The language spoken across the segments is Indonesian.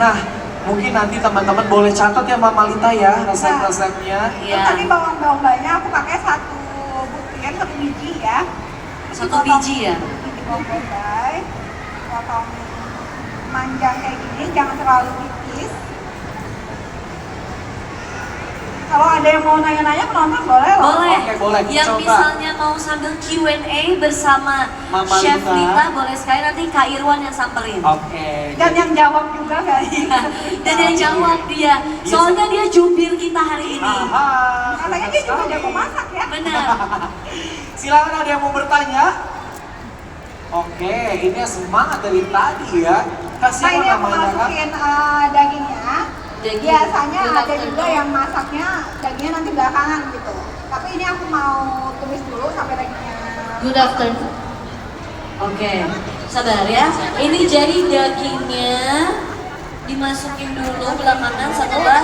Nah, mungkin nanti teman-teman boleh catat ya Mama Lita ya resep-resepnya. Iya. Tadi bawang bombay-nya aku pakai satu biji ya. Satu biji ya? Biji bawang bombay, potong panjang kayak gini, jangan terlalu tipis. Kalau ada yang mau nanya-nanya penonton boleh loh. Boleh. Oke, boleh. Yang Coba. misalnya mau sambil Q&A bersama Mama Chef Lita. Lita, boleh sekali nanti Kak Irwan yang samperin. Oke. Dan yang jawab juga guys. Dan yang jawab dia, soalnya dia jubir kita hari ini. Aha. Katanya dia juga jago masak ya. Benar. Silakan ada yang mau bertanya? Oke, ini semangat dari tadi ya. Kasih Nah ini aku namanya Kak? masukin dagingnya. Daging. Biasanya Good ada afternoon. juga yang masaknya dagingnya nanti belakangan gitu. Tapi ini aku mau tumis dulu sampai dagingnya. Good afternoon. Oke, sabar ya. Ini jadi dagingnya dimasukin dulu belakangan setelah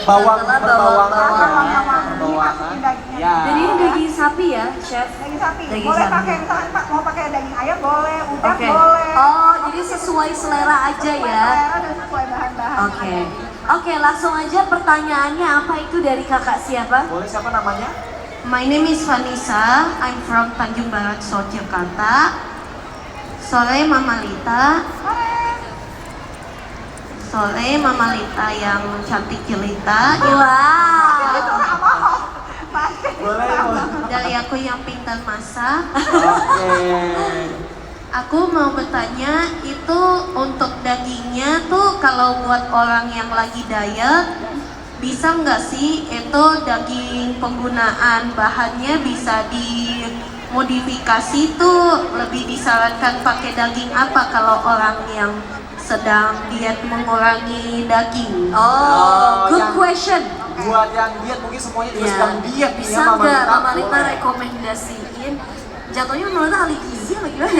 Bawang, setelah berbawangan. Dimasukin dagingnya. Ya. Jadi ini daging sapi ya, Chef? Daging sapi. Daging Boleh sapi. pakai misalkan Pak mau pakai daging ayam boleh, udang Oke. boleh. Oh, jadi sesuai selera aja Sesuai ya. selera dan sesuai bahan-bahan. Oke. Oke, langsung aja pertanyaannya apa itu dari kakak siapa? Boleh siapa namanya? My name is Vanessa. I'm from Tanjung Barat, South Jakarta. Sore Mama Lita. Sore Mama Lita yang cantik jelita. Wow. Boleh, boleh. Dari aku yang pintar masak. Oke. Aku mau bertanya, itu untuk dagingnya tuh kalau buat orang yang lagi diet, bisa nggak sih itu daging penggunaan bahannya bisa dimodifikasi tuh lebih disarankan pakai daging apa kalau orang yang sedang diet mengurangi daging? Oh, good yang- question. Buat yang diet mungkin semuanya juga Iya. sedang diet nih Bisa ya Mama nggak Lita. Mama Lita Boleh. rekomendasiin? Jatuhnya Mama Lita ahli gizi apa gimana?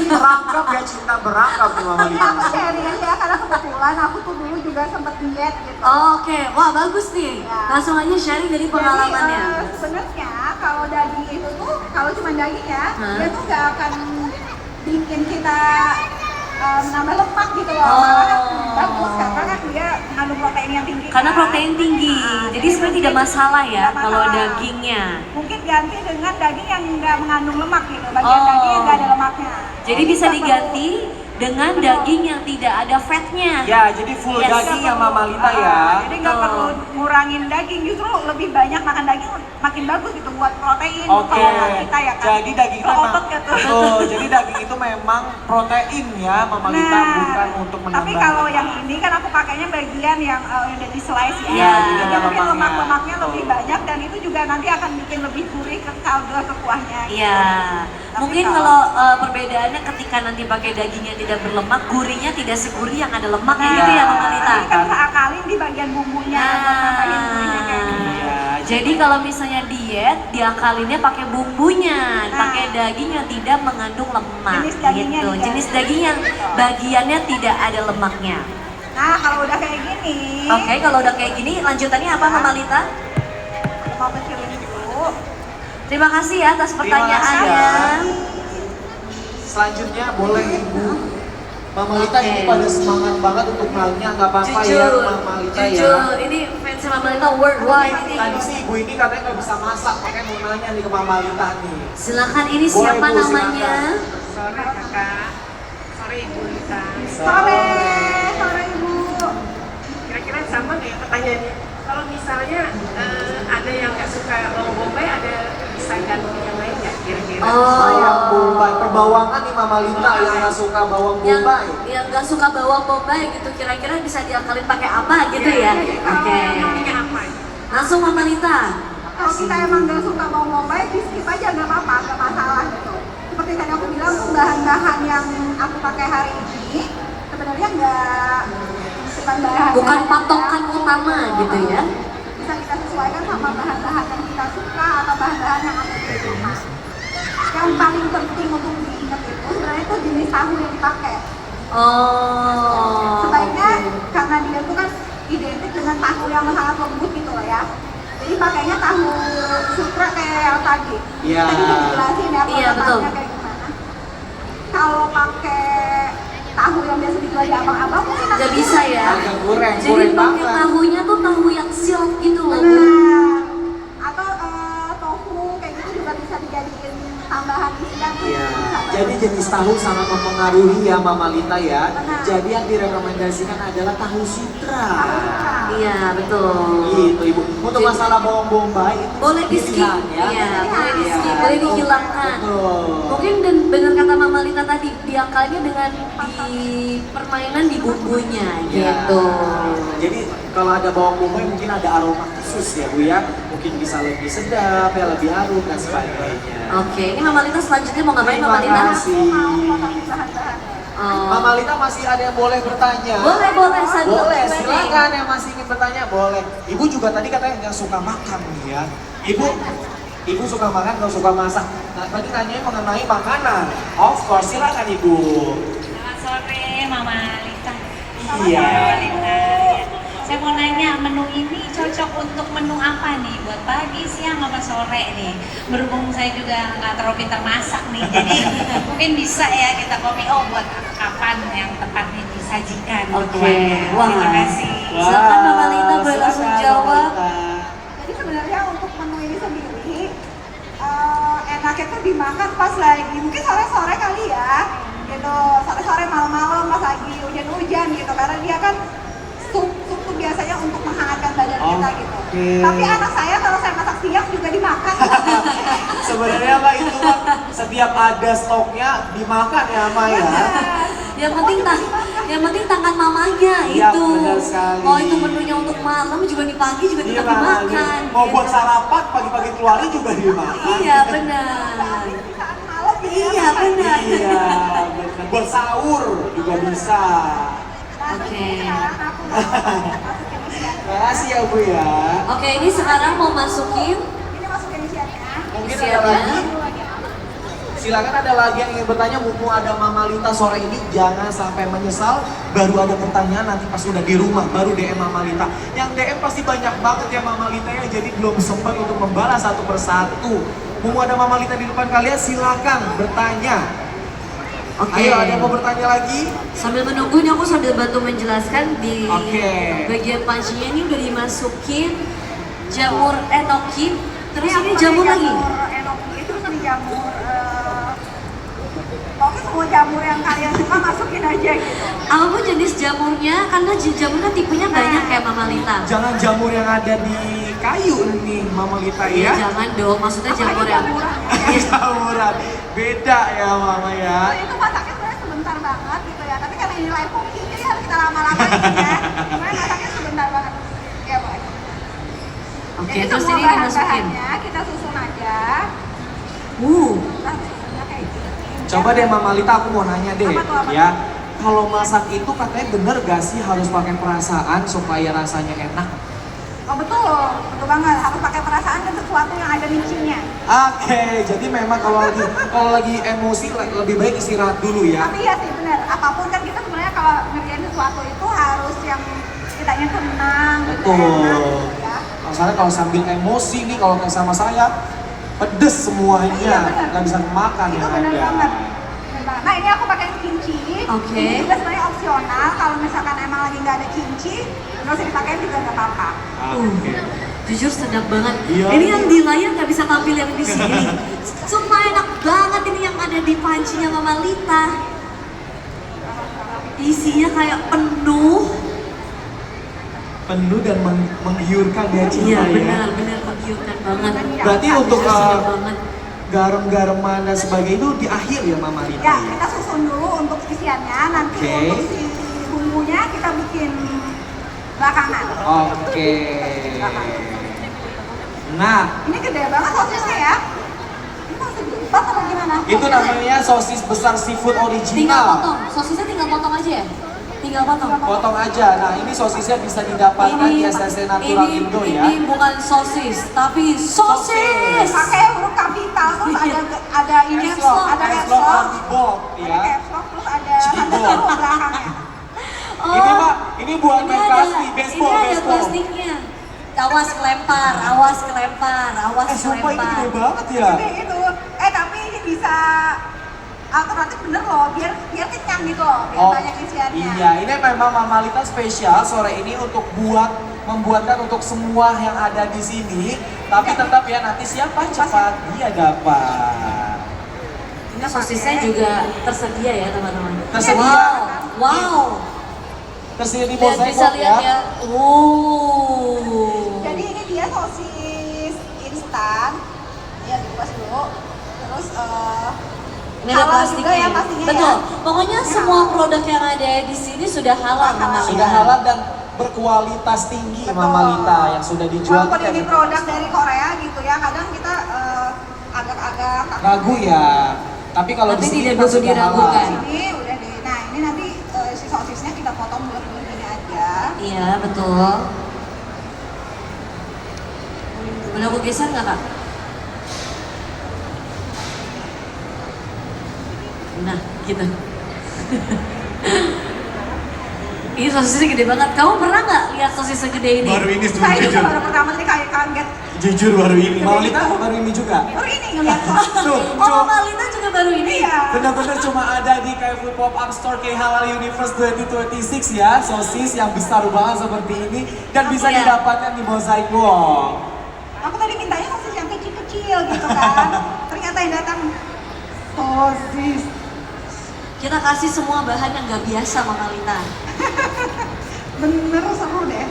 Merangkap ya, cinta berangkap nih Mama Lita. Aku sharing aja karena kebetulan aku tuh dulu juga sempat diet gitu. Oke, wah bagus nih. Langsung aja sharing dari pengalamannya. Jadi sebenarnya kalau daging itu tuh kalau cuma daging ya, Hah? dia tuh nggak akan bikin kita menambah lemak gitu loh. Oh. Malah kan bagus karena kan dia mengandung protein yang tinggi. Karena kan. protein tinggi, jadi sebenarnya tidak masalah ya Nggak kalau masalah. dagingnya. Mungkin ganti dengan daging yang nggak mengandung lemak gitu, bagian Oh. daging yang nggak ada lemaknya. Jadi bisa diganti dengan daging yang tidak ada fatnya. Ya, jadi full Yes. daging ya Mama Lita ya. Jadi nggak Betul. perlu ngurangin daging, justru lebih banyak makan daging makin bagus gitu buat protein. Oke, Kalau kita ya kan. jadi daging itu Kalau memang otot gitu. betul. Jadi daging itu memang protein ya Mama Lita, bukan untuk menambah. Tapi kalau yang ini kan aku pakainya bagian yang udah di slice ya. Iya, Jadi ada mungkin lemaknya. lemak-lemaknya Betul. lebih banyak dan itu juga nanti akan bikin lebih gurih ke kaldu ke kuahnya. Iya. Tapi Mungkin kalau perbedaannya ketika nanti pakai daging yang tidak berlemak, gurihnya tidak segurih yang ada lemaknya gitu ya Mama Lita. Ini kan bisa akalin di bagian bumbunya buat nambahin gurihnya kayak gitu. Iya, Jadi kalau misalnya diet, diakalinnya pakai bumbunya, Nah. pakai daging yang tidak mengandung lemak Jenis dagingnya gitu. diganti. Jenis daging yang bagiannya tidak ada lemaknya. Nah kalau udah kayak gini, Oke, kalau udah kayak gini, lanjutannya apa Mama Lita? mau kecilin dulu. Terima kasih ya atas Terima pertanyaannya. kasih. Selanjutnya boleh Ibu. Mama Lita ini Oke. pada semangat banget untuk nanya, nggak apa-apa ya Mama Lita ya. jujur, ini fans Mama Lita worldwide ini. Tadi sih Ibu ini katanya nggak bisa masak, makanya mau nanya nih ke Mama Lita nih. Silakan, ini Boleh, siapa Bu, namanya? Sore kakak, sore ibu Lita. Sore ibu. Kira-kira sama nggak ya pertanyaannya? Kalau misalnya ada yang nggak suka bawang bombay, ada bisa ganti yang lain nggak kira-kira? Bawang Oh, bombay, perbawangan nih Mama Lita yang nggak suka bawang yang bombay. nggak suka bawang bombay gitu, kira-kira bisa diakalin pakai apa gitu ya? Oke. Gantinya apa? Langsung Mama Lita. Kalau kita emang nggak suka bawang bombay, di skip aja nggak apa-apa, nggak masalah gitu. Seperti tadi aku bilang tuh bahan-bahan yang aku pakai hari ini sebenarnya bukan bahan Bukan patokan utama gitu ya? Bisa kita sesuaikan sama bahan-bahan yang kita suka atau bahan-bahan yang ada di rumah. Yang paling penting untuk diingat itu sebenarnya itu jenis tahu yang dipakai. Oh. Sebaiknya oke. karena dia tuh kan identik dengan tahu yang sangat lembut gitu loh ya. Jadi pakainya tahu sutra kayak yang tadi. Iya. Tadi udah dijelasin ya Iya, betul. penampakannya kayak gimana. Kalau pakai tahu yang biasa dijual sebagai abang-abang mungkin aku Nggak bisa ya. Agak kurang Jadi pakai banget. tahunya tuh tahu yang silk gitu loh. Bu. benar. Atau tofu kayak gitu juga bisa dijadiin tambahan isian tuh Iya, bisa. jadi jenis tahu sangat mempengaruhi ya Mama Lita ya. Benar. Jadi yang direkomendasikan adalah tahu sutra. Iya betul. Gitu Ibu. Untuk masalah bawang bombay itu Boleh di skip, pilihan ya. iya, boleh di Iya. skip, boleh dihilangkan. Betul. Mungkin dan benar kata Mama Lita tadi, diakalnya dengan di permainan di bumbunya Ya. gitu. Jadi kalau ada bawang bombay mungkin ada aroma khusus ya Bu ya. Mungkin bisa lebih sedap ya, lebih harum dan sebagainya. Oke, ini Mama Lita selanjutnya mau ngapain Mama Terima Lita? kasih. Mau potongin bahan-bahan. Oh. Mama Lita masih ada yang boleh bertanya? Boleh, boleh, satu. Boleh, Q&A. silakan yang masih ingin bertanya boleh. Ibu juga tadi katanya nggak suka makan nih ya. Ibu suka makan, nggak suka masak. Nah, tadi nanya mengenai makanan. Of course, silakan Ibu. Selamat sore Mama Lita. Iya. Mama Lita. Saya mau nanya menu ini cocok untuk menu apa nih? Buat pagi, siang, apa sore nih? Berhubung saya juga nggak terlalu pintar masak nih, jadi mungkin bisa ya kita kopi. Oh, buat kapan yang tepatnya disajikan untuk Oke, keluarga. wah. Terima kasih. Silakan Mama Lita, boleh silakan, langsung Mama jawab. Lita. Jadi sebenarnya untuk menu ini sendiri enaknya tuh dimakan pas lagi mungkin sore-sore kali ya, gitu sore-sore malam-malam pas lagi hujan-hujan gitu karena dia kan sup tuh biasanya untuk menghangatkan badan kita gitu. Oke. Tapi anak saya kalau saya masak siang juga dimakan. Sebenarnya Mbak itu Mbak, setiap ada stoknya dimakan ya Mbak ya. Yang penting tangan mamanya Iya, itu. benar sekali. Mau itu menunya untuk malam juga di pagi juga tetap dimakan. Mau gitu. buat sarapan pagi-pagi keluarnya juga dimakan. Iya benar. Tapi saat malam gitu ya, Iya makan. benar. Iya, benar. Buat sahur juga bisa. Nah, Oke. sekarang aku mau masukin isian. Terima kasih ya Bu ya. Oke, ini sekarang mau masukin Ini masukin isiannya. Mungkin isiannya. ada lagi. Silakan ada lagi yang ingin bertanya, mumpung ada Mama Lita sore ini, jangan sampai menyesal. Baru ada pertanyaan nanti pas udah di rumah, baru DM Mama Lita. Yang DM pasti banyak banget ya Mama Lita ya, jadi belum sempat untuk membalas satu persatu. Mumpung ada Mama Lita di depan kalian, silakan bertanya. Oke. Ayo, ada yang mau bertanya lagi? Sambil menunggu nih aku sambil bantu menjelaskan di Oke. bagian pancinya ini udah dimasukin jamur enoki, terus Ini ini aku jamur pakai lagi. Jamur enoki, terus ini jamur pokoknya semua jamur yang kalian suka masukin aja gitu. Apapun jenis jamurnya, karena jamurnya tipenya banyak kayak Mama Lita. Jangan jamur yang ada di kayu nih Mama Lita ya. Jangan dong, maksudnya jamur Apalagi yang jamuran. Jamuran, beda ya Mama ya. Itu masaknya sebenarnya sebentar banget gitu ya, tapi karena ini live cooking jadi harus kita lama-lamain ya. Sebenarnya masaknya sebentar banget. Ya Boy. Oke, Jadi terus semua ini dimasukin. bahan-bahannya kita susun aja. Kita susunnya kayak gini. Coba deh Mama Lita, aku mau nanya deh Apa tuh, apa ya. Kalau masak itu katanya bener gak sih harus pakai perasaan supaya rasanya enak? Oh betul banget. Harus pakai perasaan dan sesuatu yang ada micinya. Oke, jadi memang kalau lagi emosi lebih baik istirahat dulu ya. Tapi ya sih benar, apapun kan kita sebenarnya kalau ngerjain sesuatu itu harus yang kitanya tenang, gitu, Betul. enak gitu ya. Misalnya kalau sambil emosi nih, kalau kayak sama saya, pedes semuanya, Iya, benar. nggak bisa makan Itu yang benar ada. banget. Benar banget. Nah ini aku pakai kimchi. Oke. Ini juga sebenarnya opsional. Kalau misalkan emang lagi nggak ada kimchi, nggak usah dipakai juga nggak apa-apa. Oke. Jujur sedap banget. Iya. Ini yang di layar nggak bisa tampil yang di sini. Sumpah enak banget ini yang ada di pancinya Mama Lita. Isinya kayak penuh. Penuh dan menggiurkan ya cinta Iya ya. benar menggiurkan banget. Berarti untuk Sedap banget. garam-garaman dan sebagainya itu di akhir ya Mama Lita Ya ya? kita susun dulu untuk isiannya. Nanti Oke. untuk si bumbunya kita bikin belakangan. Oke. Nah, Ini gede banget sosisnya ya. Ini masih diempat atau gimana? itu namanya sosis besar seafood Tinggal original. potong. Sosisnya tinggal potong aja ya? Tinggal potong. Potong aja. Nah, ini sosisnya bisa didapatkan di STC Natural Indo ya. Ini bukan sosis, tapi sosis. Pakai huruf kapital terus ada ini Caps lock, ada Caps caps lock, lock, anti-bulk, ada ya. caps lock, terus ada Cibol. huruf belakangnya. Ini Mbak, ini buat main plastik, Ini baseball, ada baseball. plastiknya. Awas kelempar, awas kelempar, awas Sumpah ini kelempar. gede banget ya. Jadi itu, tapi ini bisa alternatif bener loh, biar kenyang gitu loh, biar banyak isiannya. Iya, ini memang Mama Lita spesial sore ini untuk membuatkan untuk semua yang ada di sini. Tapi tetap ya, nanti siapa cepat dia dapat. Ini sosisnya juga tersedia ya teman-teman. Tersedia. Wow. Tersedia di Dan Bonsai bisa Box lihat ya. ya. Jadi ini dia sosis instan, ya dikupas dulu. Terus Ini ada halal plastiknya. juga ya pastinya Betul. ya. Pokoknya semua produk yang ada di sini sudah halal Mama Lita. Sudah halal dan berkualitas tinggi Betul. Mama Lita yang sudah dijual. Walaupun kita ini produk dari Korea gitu ya, kadang kita agak-agak ragu ya. Tapi kalau Tapi di sini tidak kita butuh sudah diragukan. halal. ini udah di. Nah ini nanti si sosisnya kita potong bulat-bulat gini aja. Iya, betul. Boleh aku geser nggak kak? Nah, gitu. Ini sosisnya gede banget. Kamu pernah nggak lihat sosis segede ini? Baru ini Saya juga baru pertama tadi kayak kaget. Jujur baru ini. Mama Lita baru ini juga. Baru ini ngeliat sosis. Tuh, Oh, Mama Lita juga baru ini? Iya. benar-benar cuma ada di kayak Food Pop Up Store kayak Halal Universe 2026 ya, sosis yang besar banget seperti ini dan bisa Iya. didapatkan di Bonsai Box. Aku tadi mintanya sosis yang kecil-kecil gitu kan. Ternyata yang datang sosis. Kita kasih semua bahan yang nggak biasa Mama Lita. Bener seru deh.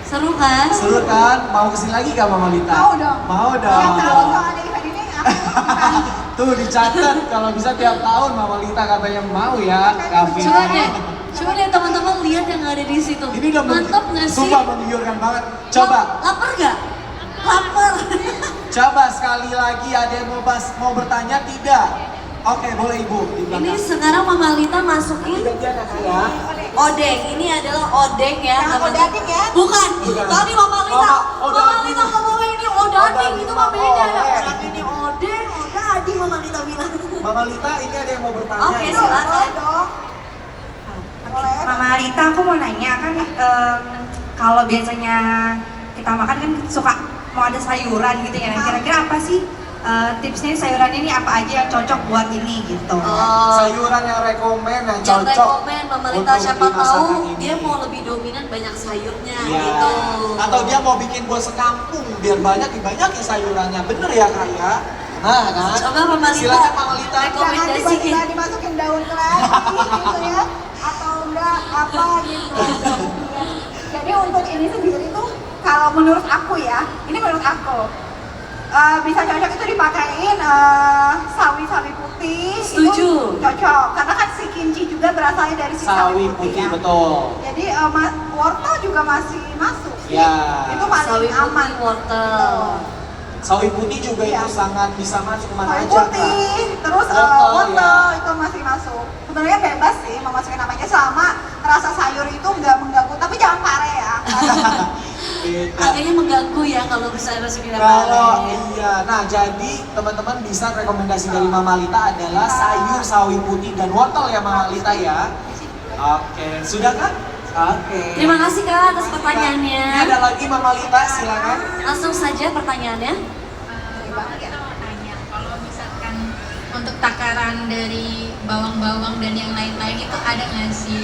Seru kan? Seru kan? Mau kesini lagi gak Mama Lita? Mau dong. Mau Tiap dong. tahun kalau ada event ini aku ikutan. Tuh dicatat kalau bisa tiap tahun Mama Lita katanya mau ya, Kavin. Coba deh teman-teman lihat yang ada di situ. Ini udah Mantap nggak sih? sumpah menggiurkan banget. Coba, Lapar nggak? Lapar. coba sekali lagi ada yang mau bertanya tidak? Oke, boleh Ibu di Ini belakang. sekarang Mama Lita masukin Gantian ya. odeng. Ini adalah odeng ya. Yang teman-teman. odading ya? Bukan. Bukan. Tadi Mama Lita. Oh, Mama odading. Lita ngomongnya ini odading. Itu mah beda. Oh, Yang ini odeng, odading Mama Lita bilang. Mama Lita ini ada yang mau bertanya. Oke, ya. silakan. Boleh dong. Boleh. Mama Lita, aku mau nanya kan kalau biasanya kita makan kan suka mau ada sayuran gitu ya. Kira-kira apa sih tipsnya sayuran ini apa aja yang cocok buat ini gitu? Oh, Sayuran yang rekomen yang yang cocok. rekomen Mama Lita untuk siapa di masakan tahu ini. dia mau lebih dominan banyak sayurnya Iya. gitu. Atau dia mau bikin buat sekampung biar dibanyakin sayurannya. Bener ya Kak ya? Nah kan? Coba Mama Lita. Silakan Mama Lita. Jangan Rekomendasi. tiba-tiba dimasukin daun keladi gitu ya. Atau enggak apa gitu. Jadi untuk ini sendiri tuh kalau menurut aku ya, ini menurut aku bisa cocok itu dipakein sawi-sawi putih. Setuju. Itu cocok karena kan si kimchi juga berasalnya dari si Sawi putih ya. betul. Jadi wortel juga masih masuk sih. Ya. Itu paling Sawi aman. putih, wortel. Sawi putih juga Iya. itu sangat bisa masuk kemana Sawi aja Kak. putih, terus Wortel, wortel ya. itu masih masuk. Sebenarnya bebas sih mau masukin apa aja selama rasa sayur itu nggak mengganggu, tapi jangan pare ya. Beda. Kayaknya mengganggu ya kalau bisa masukin Kalau apa-apa. iya, nah jadi teman-teman bisa rekomendasi dari Mama Lita adalah sayur sawi putih dan wortel ya Mama Lita ya. Oke, sudah kan? Oke. Terima kasih Kak atas Ini pertanyaannya. ada lagi Mama Lita, silakan. Langsung saja pertanyaannya. Kita mau tanya, kalau misalkan untuk takaran dari bawang-bawang dan yang lain-lain itu ada nggak sih?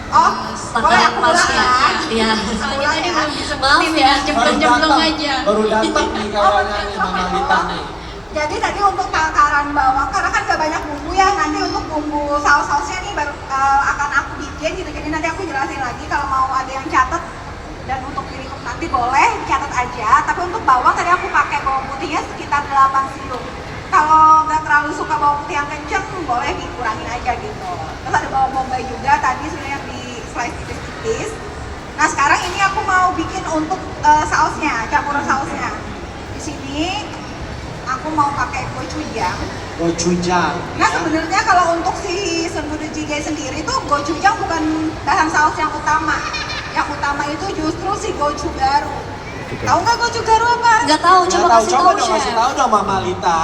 Oh, boleh Takaran aku pas ulang ya. ya. Iya. Soalnya tadi belum disebutin Maaf ya. jemplung-jemplung aja. Baru datang nih kayaknya nih Mama Lita nih. Jadi tadi untuk takaran bawang, karena kan gak banyak bumbu ya, nanti untuk bumbu saus-sausnya nih baru akan aku bikin gitu. Jadi nanti aku jelasin lagi kalau mau ada yang catat dan untuk diri nanti boleh catat aja. Tapi untuk bawang tadi aku pakai bawang putihnya sekitar 8 siung. Kalau nggak terlalu suka bawang putih yang kenceng, boleh dikurangin aja gitu. Terus ada bawang bombay juga tadi sebenarnya yang di slice tipis-tipis. Nah sekarang ini aku mau bikin untuk sausnya, campuran sausnya. Di sini aku mau pakai gochujang. Gochujang. Nah sebenarnya kalau untuk si senbunu jjigae sendiri tuh gochujang bukan bahan saus yang utama. Yang utama itu justru si gochugaru. Tahu nggak gochugaru apa? Nggak tahu, Nggak coba tahu, kasih coba tahu dong kasih Chef. tahu dong Mama Lita.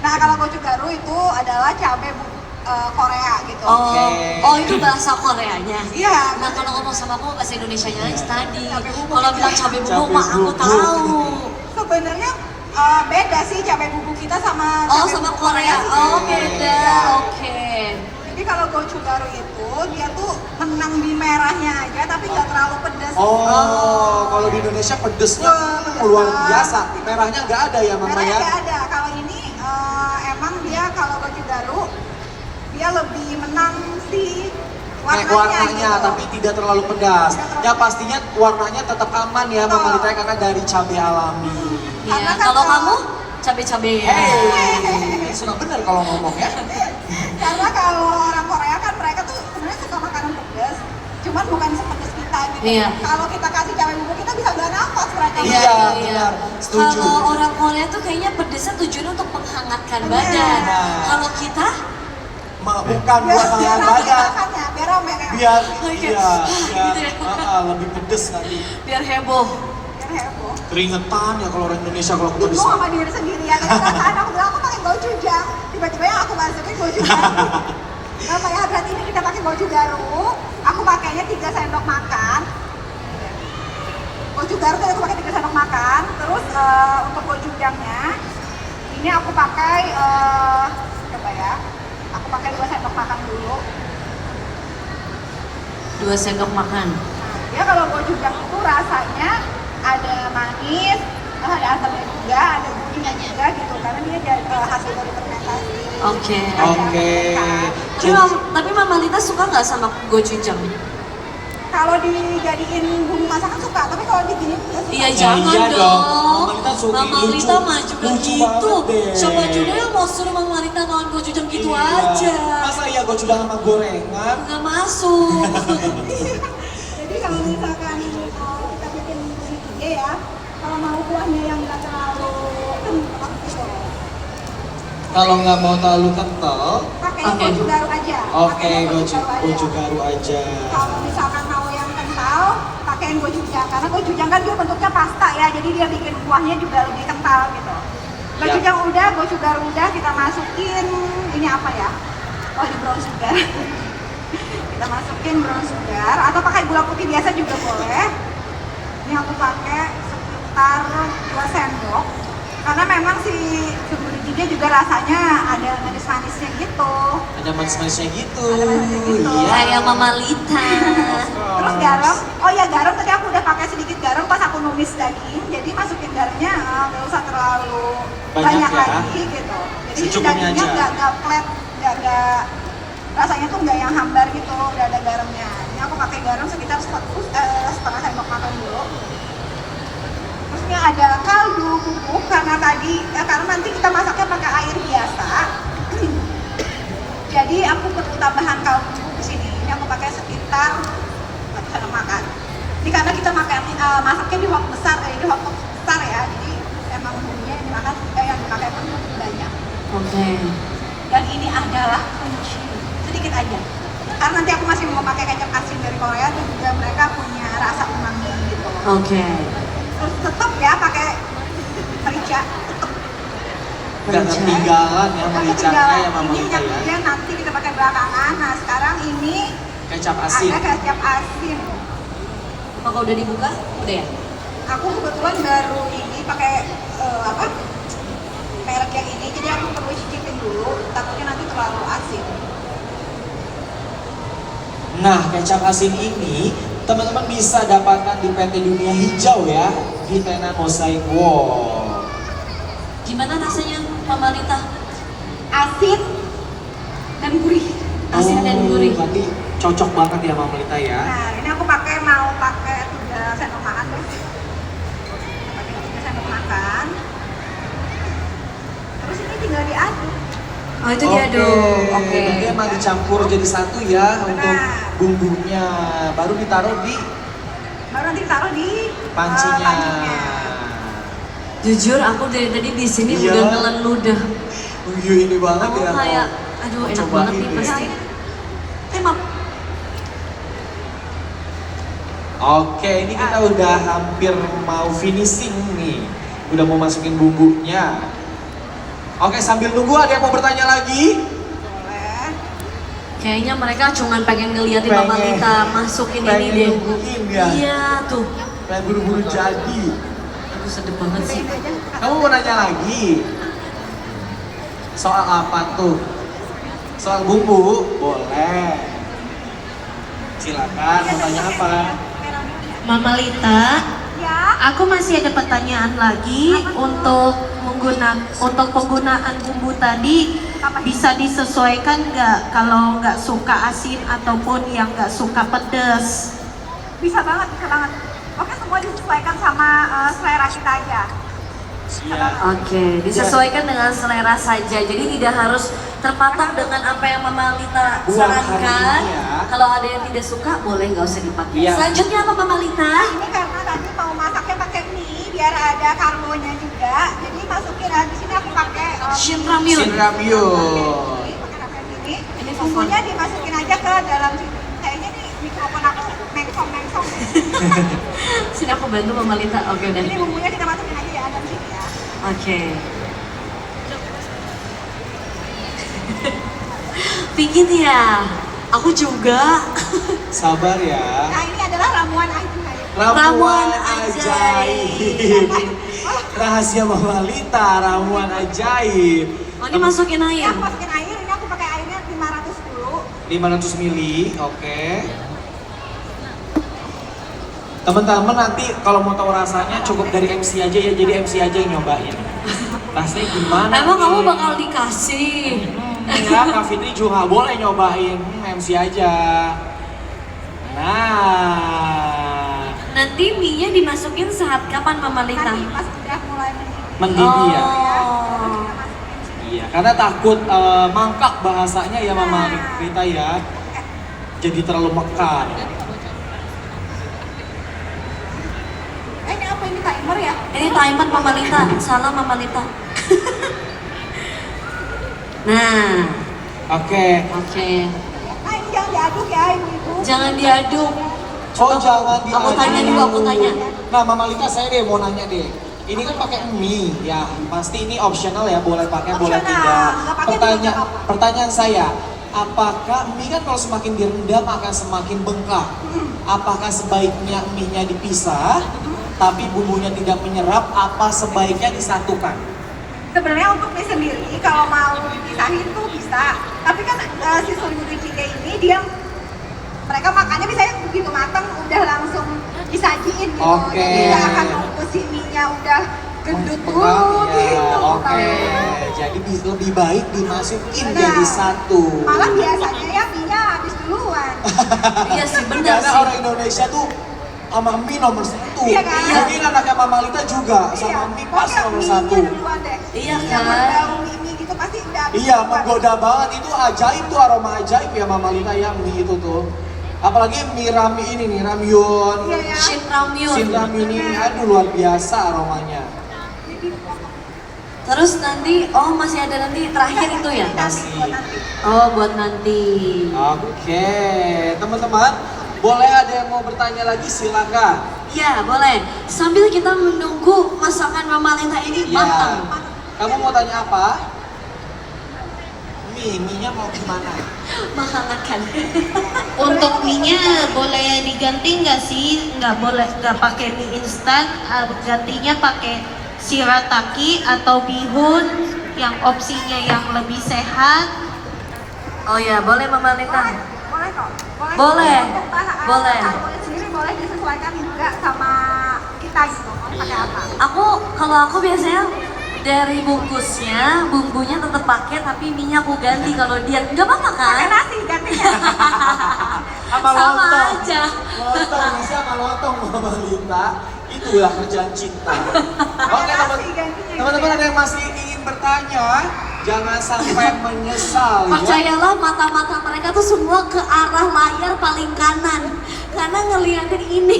Nah kalau gochugaru itu adalah cabai Korea gitu. Oh, Oke. oh itu bahasa Koreanya. Iya. Nah kalau ngomong sama aku bahasa Indonesianya aja tadi. Cabai bubuk. Kalau bilang cabai bubuk Cabai mah aku bubuk. tahu. Sebenarnya Beda sih cabai bubuk kita sama Oh, cabai sama bubuk Korea. sih. Oh, beda. Beda. Oke. Jadi kalau gochugaru itu dia tuh menang di merahnya aja tapi nggak terlalu pedas. Oh, kalau di Indonesia pedesnya Wah, pedes luar banget. biasa. Merahnya nggak ada ya Mama Merahnya ya? nggak ada. Kalau ini emang dia kalau gochugaru dia lebih menang si Kayak warnanya, warnanya gitu. tapi tidak terlalu pedas. Ya pastinya warnanya tetap aman ya Mama Betul. Lita karena dari cabai alami. Karena Iya, kan kalau kalau- kamu cabe-cabe ya. Hey, sudah benar kalau ngomong ya. Karena kalau orang Korea kan mereka tuh sebenarnya suka makanan pedas, cuman bukan sepedas kita gitu. Iya. Kalau kita kasih cabai bubuk kita bisa nggak nafas mereka. Iya, benar. Setuju. Kalau orang Korea tuh kayaknya pedesnya tujuannya untuk menghangatkan Benar. badan. Nah. Kalau kita Bukan Biar buat biar menghangat rame badan. makannya, biar rame kayak Biar Oke. iya, biar Gitu ya. lebih pedes nanti. biar heboh. biar heboh. Keringetan ya kalau orang Indonesia kalau Bingung pedes. sama diri sendiri ya. Tadi perasaan aku bilang aku pakai gochujang, tiba-tiba yang aku masukin gochujang. Apa ya berarti ini kita pakai gochugaru. Aku pakainya 3 sendok makan. Gochugaru tadi aku pakai 3 sendok makan. Terus untuk gochujangnya ini aku pakai coba ya. Aku pakai 2 sendok makan dulu. 2 sendok makan. Dia kalau gochujang itu rasanya ada manis, terus ada asamnya juga, ada gurihnya juga gitu. Karena dia hasil dari fermentasi. Oke. Oke. Tapi Mama Lita suka nggak sama gochujang? Kalau dijadiin bumbu masakan suka, tapi kalau diginin nggak suka. Iya Ya, jangan iya dong. dong. Mama Lita suka Mama lucu. Lita mah juga Lucu gitu. banget deh. Siapa juga yang mau suruh Mama Lita makan gochujang gitu Iya. aja. Masa iya gochujang sama gorengan? Nggak masuk. Jadi kalau misalkan kita bikin ini ya, kalau mau kuahnya yang nggak terlalu kental gitu, Kalau nggak mau terlalu kental, pakainya Oke. gochugaru aja. oke Pakainya gochugaru aja. Kalau misalkan mau yang kental, pakaiin gochujang. Karena gochujang kan dia bentuknya pasta ya, jadi dia bikin kuahnya juga lebih kental gitu. Gochujang udah, gochugaru udah, kita masukin ini apa ya? Oh, di brown sugar. Kita masukin brown sugar atau pakai gula putih biasa juga boleh. Ini aku pakai sekitar 2 sendok. Karena memang si sumurijinya juga rasanya ada manis-manisnya gitu. Ada manis-manisnya gitu. Ada manisnya gitu. Iya. Kayak Mama Lita. Terus garam, oh ya garam tadi aku udah pakai sedikit garam pas aku numis daging, jadi masukin garamnya nggak usah terlalu Banyak banyak ya? lagi gitu. Jadi Secukupnya dagingnya aja. nggak flat, nggak rasanya tuh nggak yang hambar gitu, udah ada garamnya. Ini aku pakai garam sekitar setengah sendok makan dulu. Terusnya ada kaldu bubuk karena nanti kita masaknya pakai air biasa. Jadi aku perlu tambahan kaldu bubuk di sini. Ini aku pakai sekitar 1 sendok makan. Ini karena kita masaknya di wok besar, di wok besar ya. Jadi emang bumbunya yang dipakai pun banyak. Oke. Dan ini adalah kunci sedikit aja. Karena nanti aku masih mau pakai kecap asin dari Korea dan juga mereka punya rasa umami gitu. Oke. Terus tetap ya pakai merica, tetap. Nggak ketinggalan ya mericanya ya Mama Ini Lita yang ya. kemudian nanti kita pakai belakangan. Nah sekarang ini Kecap asin. ada kecap asin. Apakah udah dibuka? Udah ya? Aku kebetulan baru ini pakai merek yang ini, jadi aku perlu cicipin dulu. Takutnya nanti terlalu asin. Nah, kecap asin ini teman-teman bisa dapatkan di PT Dunia Hijau ya, di tenan Mosaik Wall. Gimana rasanya Mama Lita? Asin dan gurih. Asin dan gurih. Berarti cocok banget ya Mama Lita ya. Nah, ini aku mau pakai 3 sendok makan deh. Pakai 3 sendok makan. Terus ini tinggal diaduk. Oh itu diaduk. Oke. Berarti emang dicampur jadi satu ya untuk bumbunya. Baru ditaruh di Baru nanti taruh di pancinya. Jujur aku dari tadi di sini Iya. udah nelen ludah. Iya ini banget Aku ya. kayak, aduh enak Cobain banget nih deh. pasti. Maaf. Oke, ini kita udah hampir mau finishing nih. Udah mau masukin bumbunya. Oke, sambil nunggu ada yang mau bertanya lagi? Boleh. Kayaknya mereka cuma pengen ngeliatin Mama Pengen. Lita masukin ini Pengen deh. nungguin ya? Iya tuh. Pengen buru-buru jadi. Aduh, sedep banget sih. Kamu mau nanya lagi? Soal apa tuh? Soal bumbu? Boleh. Silakan, mau tanya apa? Mama Lita, Ya, aku masih ada pertanyaan lagi untuk penggunaan bumbu tadi bisa disesuaikan nggak kalau nggak suka asin ataupun yang nggak suka pedas? bisa banget, bisa banget. Oke, semua disesuaikan sama selera kita aja. Iya. Oke, disesuaikan dengan selera saja. Jadi tidak harus terpatok dengan apa yang Mama Lita Buat hari sarankan. ini ya. Kalau ada yang tidak suka, boleh nggak usah dipakai. Iya. Selanjutnya apa Mama Lita? Ini karena tadi mau masaknya pakai mie biar ada karbonya juga. Jadi masukin di sini aku pakai Shin ramyun. Shin ramyun. pakai pakai ini. Bumbunya dimasukin aja ke dalam sini. Kayaknya nih mikrofon aku mengsong. Sini aku bantu Mama Lita. Oke, udah. Jadi bumbunya kita masukin aja ya dalam sini ya. Oke. Pingin ya? Aku juga. Sabar ya. Nah, ini adalah ramuan ajaib. Ramuan ajaib. Rahasia Mama Lita, ramuan ajaib. Oh, ini masukin Ini air. aku masukin air, ini aku pakai airnya 500 dulu. 500 mili, oke. Teman-teman nanti kalau mau tahu rasanya cukup dari MC aja ya, jadi MC aja yang nyobain. Rasanya gimana? Emang kamu nih? bakal dikasih? Ya, Kak Fitri juga nggak boleh nyobain, MC aja. Nah, Nanti mie-nya dimasukin saat kapan Mama Lita? Nanti pas udah mulai mendidih. mendidih ya. Oh. Iya, karena takut mangkak bahasanya ya Mama Rita ya. Jadi terlalu mekar. Ini apa ini timer ya? Ini timer Mama Lita, salah Mama Lita. Nah, Oke. oke. Nah, ini jangan diaduk ya ibu-ibu. Jangan diaduk. Oh, jangan diaduk. Aku tanya dulu, aku tanya. Nah, Mama Lita saya deh mau nanya deh. Ini kan pakai mie ya, pasti ini optional ya, boleh pakai boleh Optional, tidak. nggak pakai juga nggak apa-apa. Pertanyaan saya, apakah mie kan kalau semakin direndam akan semakin bengkak? Apakah sebaiknya mie-nya dipisah, tapi bumbunya tidak menyerap? Apa sebaiknya disatukan? Sebenarnya untuk mie sendiri kalau mau dipisahin tuh bisa. Tapi kan si Suriguri Jjigae ini dia mereka makannya misalnya begitu matang udah langsung disajiin gitu. Oke. Jadi nggak akan nunggu si mie-nya udah gendut dulu Bengkak, ya. gitu. Oke, jadi lebih baik dimasukin Nah, jadi satu. Malah biasanya ya mie-nya habis duluan. Iya sih, benar Karena sih. orang Indonesia tuh sama mie nomor satu. Iya kan? Mungkin anaknya Mama Lita juga sama Iya, mie pas pokoknya nomor mie-nya satu. duluan deh. Iya Yang kan? berbau mie gitu pasti udah habis Iya, duluan. menggoda banget, itu ajaib tuh, aroma ajaib ya Mama Lita ya mie itu tuh. Apalagi mie rami ini nih, ramyun. Iya ya. Shin ramyun. Shin ramyun ini aduh luar biasa aromanya. Terus nanti, oh masih ada nanti terakhir itu ya? Masih. Oh, buat nanti. Oke, teman-teman, boleh ada yang mau bertanya lagi silakan. Iya, boleh. Sambil kita menunggu masakan Mama Lita ini Iya. matang. Kamu mau tanya apa? Mie-nya mau gimana? Menghangatkan. Untuk mie-nya boleh diganti nggak sih? Nggak boleh, nggak pakai mie instan, gantinya pakai shirataki atau bihun yang opsinya yang lebih sehat. Oh ya, boleh Mama Lita. Boleh kok. Boleh. Untuk Boleh. karbohidrat sendiri boleh disesuaikan juga sama kita gitu. Mau pakai apa? Kalau aku biasanya dari bungkusnya, bumbunya tetap pakai tapi mie-nya aku ganti kalau dia nggak apa-apa Pakai kan? nasi gantinya. Sama Sama lontong. aja. Lontong bisa sama lontong Mama Lita. Itulah kerjaan cinta. Oke teman-teman ada yang masih ingin bertanya, jangan sampai menyesal ya. Percayalah mata-mata mereka tuh semua ke arah layar paling kanan karena ngeliatin ini.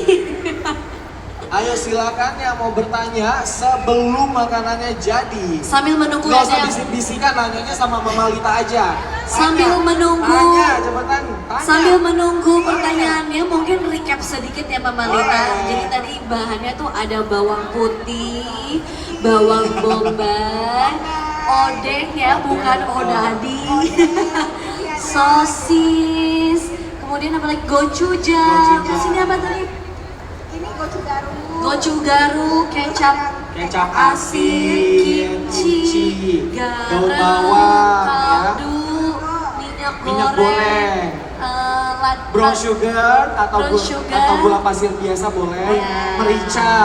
Ayo silakan yang mau bertanya sebelum makanannya jadi. Sambil menunggu Gak ada usah yang bisik-bisikan, nanyanya sama Mama Lita aja. Sambil menunggu. Tanya, cepetan. Tanya. Sambil menunggu pertanyaannya mungkin recap sedikit ya Mama Lita. Boleh. Jadi tadi bahannya tuh ada bawang putih, bawang bombay, odeng ya bukan odadi, sosis, kemudian apa lagi gochujang. Gochujang. Sini apa tadi? ini gochugaru. Gochugaru, kecap Kecap asin, kimchi, daun garam, bawang, ya. kaldu, minyak goreng, Brown sugar atau brown sugar. atau gula pasir biasa boleh. Iya. Merica.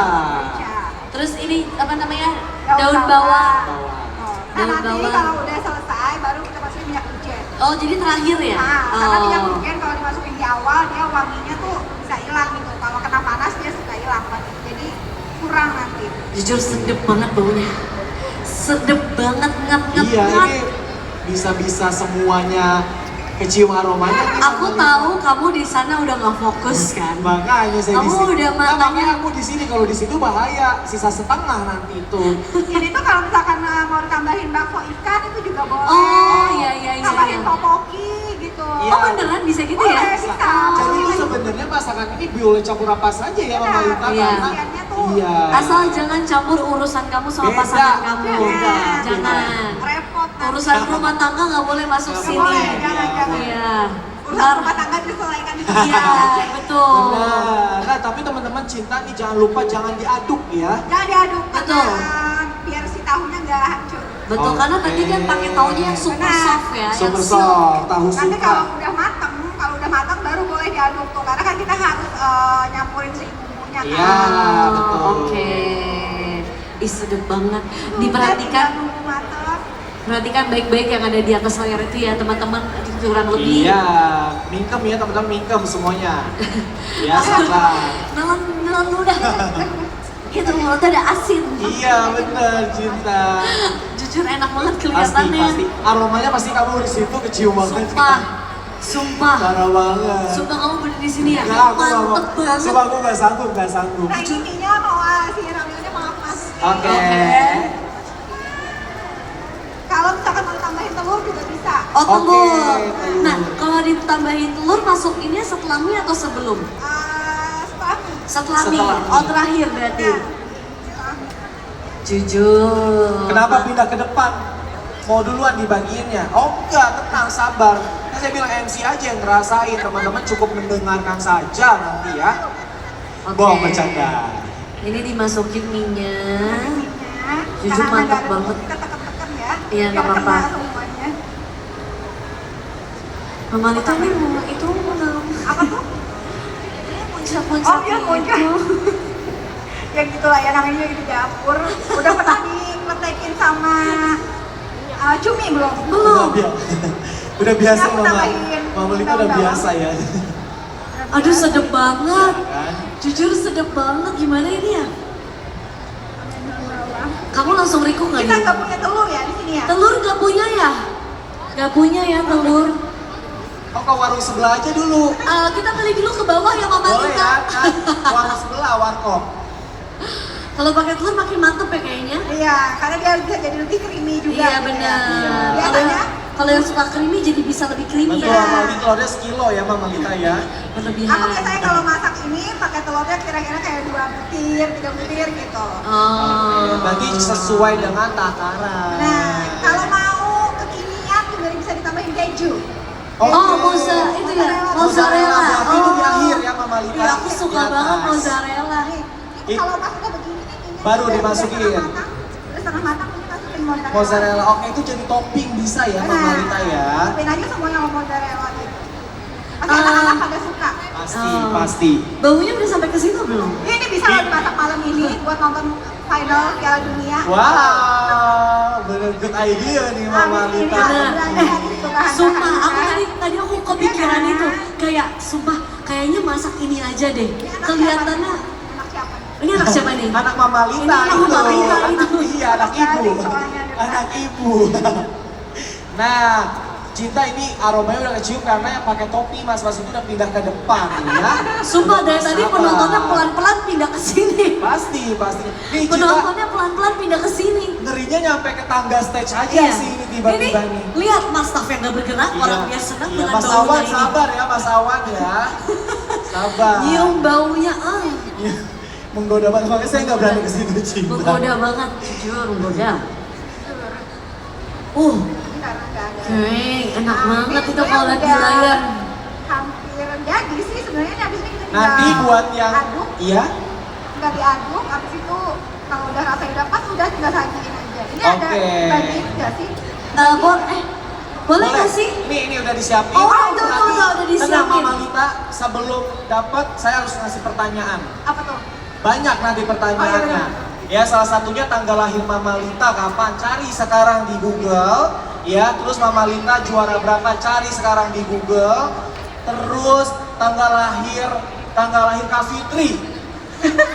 Terus ini apa namanya? Daun Daun bawang. bawang. Bawang. Nah Daun nanti bawang. kalau udah selesai baru kita masukin minyak wijen. Oh, jadi terakhir ya? Nah, karena minyak Oh. wijen kalau dimasukin di awal dia wanginya tuh bisa hilang gitu. Kalau kena panas dia suka hilang, jadi kurang nanti. Jujur sedep banget baunya. Sedep banget, ngap-ngap. Iya, ini bisa-bisa semuanya kecium aromanya. nih Aku sama tahu Lita. kamu di sana udah nggak fokus kan? Makanya saya Kamu di sini. udah Nah, matangnya. makanya aku di sini, kalau di situ bahaya, sisa setengah nanti itu. Ini tuh kalau misalkan mau tambahin bakso ikan itu juga boleh. Oh, iya. Tambahin topoki gitu. Iya. Oh beneran bisa gitu ya? Boleh, bisa. Jadi itu sebenarnya masakan ini boleh campur apa saja ya Mama Lita, Iya. karena Isiannya tuh iya. Asal jangan campur urusan kamu sama Beda. pasangan kamu. Beda. Jangan. Repot nanti. Urusan rumah tangga nggak boleh masuk Nggak sini. boleh, jangan. Iya. Urusan rumah tangga diselesaikan di Iya, betul. Benar. Nah, tapi teman-teman cinta nih jangan lupa jangan diaduk ya. Jangan diaduk, Betul. biar si tahunya nggak hancur. Betul, karena tadi kan pakai taunya yang super Benar. soft ya, Super yang silk. soft, tahu Nanti suka. kalau udah matang baru boleh diaduk tuh, karena kan kita harus nyampurin si bumbunya kan. Iya, betul. Oke. Ih, sedep banget. Diperhatikan, Udah nunggu matang. perhatikan baik-baik yang ada di atas layar itu ya teman-teman. Kurang lebih. Iya, mingkem ya teman-teman, mingkem semuanya. Ya, sabar. Nelan udah. Gitu mulutnya ada asin. Iya, benar cinta. Jujur enak banget Pasti, kelihatannya. pasti. Aromanya pasti kamu di situ kecium banget. Sumpah. Parah banget. Sumpah kamu berdiri di sini ya. Enggak, aku nggak mau. Mantep banget. Sumpah aku nggak sanggup, nggak sanggup. Nah ini minyak mau si ramyunnya maaf mas. Oke. Kalau misalkan mau tambahin telur juga bisa. Oh, telur. Oke, telur. Nah, kalau ditambahin telur masukinnya setelah mie atau sebelum? Setelah Setelah mie. Setelah mie. Oh, terakhir berarti. Ya. Jujur. Kenapa pindah ke depan? Mau duluan dibagiinnya? Oh enggak, tenang, sabar. Kan saya bilang MC aja yang ngerasain, teman-teman cukup mendengarkan saja nanti ya. Oke. Bohong bercanda. Ini dimasukin mie-nya. Minyak. Jujur Karena mantap nggak ada banget. Kita tekan-tekan ya. Iya, nggak Biar apa-apa. kena semuanya. Mama Lita ini mau itu Apa tuh? muncul-muncul Oh iya muncul. Ya gitulah ya namanya di dapur. Udah pernah dipletekin sama cumi belum? Belum. Udah biasa Aku Mama. tambahin Mama Lita udah daun biasa ya. Aduh, sedep banget. Kan? Jujur sedep banget. Gimana ini ya? Kamu langsung riku nggak Kita nih? nggak punya telur ya di sini ya? Telur nggak punya ya? Nggak punya ya telur. Oh ke warung sebelah aja dulu. Kita beli dulu ke bawah ya Mama Boleh Lita. ya, kan? Warung sebelah, warkop. Kalau pakai telur makin mantep ya kayaknya. Iya, karena dia bisa jadi lebih creamy juga. Iya gitu benar. ya. Kalau Biasanya kalau yang suka creamy jadi bisa lebih creamy Betul, ya. Mama Lita telurnya sekilo ya Mama Lita ya. Berlebihan. aku biasanya kalau masak ini pakai telurnya kira-kira kayak 2 butir, 3 butir gitu. Oh. Berarti sesuai dengan takaran. Nah, kalau mau kekinian juga bisa ditambahin keju. Oh, Oke. itu ya, Mozzarella, mozzarella. berarti itu di akhir ya Mama Lita. Iya, aku suka Di banget atas. mozzarella. Nih, ini kalau masuknya begini nih, ini Baru udah dimasukin. setengah matang, udah setengah matang, ini masukin mozzarella. Mozzarella, oke itu jadi topping bisa ya Mama Lita ya. Topping aja semuanya sama mozzarella gitu. Pasti anak-anak pada suka. Pasti, Oh. pasti. Baunya udah sampai ke situ belum? Ini bisa loh dimasak malam ini buat nonton final Piala Dunia. Wow, bener good idea nih Mama Habis ini Lita. aku belanja gitu bahan-bahan. Sumpah, tadi aku kepikiran itu. Kayak, sumpah, kayaknya masak ini aja deh. Kelihatannya, Anak siapa nih? ini anak siapa nih? Anak Mama Lita Ini anak itu. Mama Lita Anak, itu. iya, anak ibu. Jadi soalnya ada. Anak ibu. Nah, Cinta ini aromanya udah kecium karena yang pakai topi mas-mas itu udah pindah ke depan ya. Sumpah dari tadi Sabar. penontonnya pelan-pelan pindah ke sini. Pasti, pasti. Nih Cinta Penontonnya pelan-pelan pindah ke sini. ngerinya nyampe ke tangga stage aja Iya. sih ini tiba-tiba nih. Lihat Mas Taf yang gak bergerak, orang biasa senang Iya, dengan Mas baunya Awan ini. sabar ya Mas Awan ya. Sabar. Nyium baunya, Iya. Menggoda banget, makanya saya nggak berani ke situ Cinta. menggoda banget, jujur menggoda. Karena nggak ada. Kering, enak banget itu sebenarnya kalau lagi udah layar. Hampir jadi sih sebenarnya habis ini kita Nanti tinggal buat yang aduk Iya? nggak diaduk, habis itu kalau udah rasanya udah pas, udah tinggal sajiin aja. Ini ada Oke. dibagiin nggak sih? Boleh nggak sih? Ini udah disiapin. Oh, udah Tenang disiapin. Mama Lita, sebelum dapat saya harus ngasih pertanyaan. Apa tuh? Banyak nanti pertanyaannya. Ya, salah satunya tanggal lahir Mama Lita kapan? Cari sekarang di Google. Ya, terus Mama Lita juara berapa? Cari sekarang di Google. Terus tanggal lahir Kak Fitri.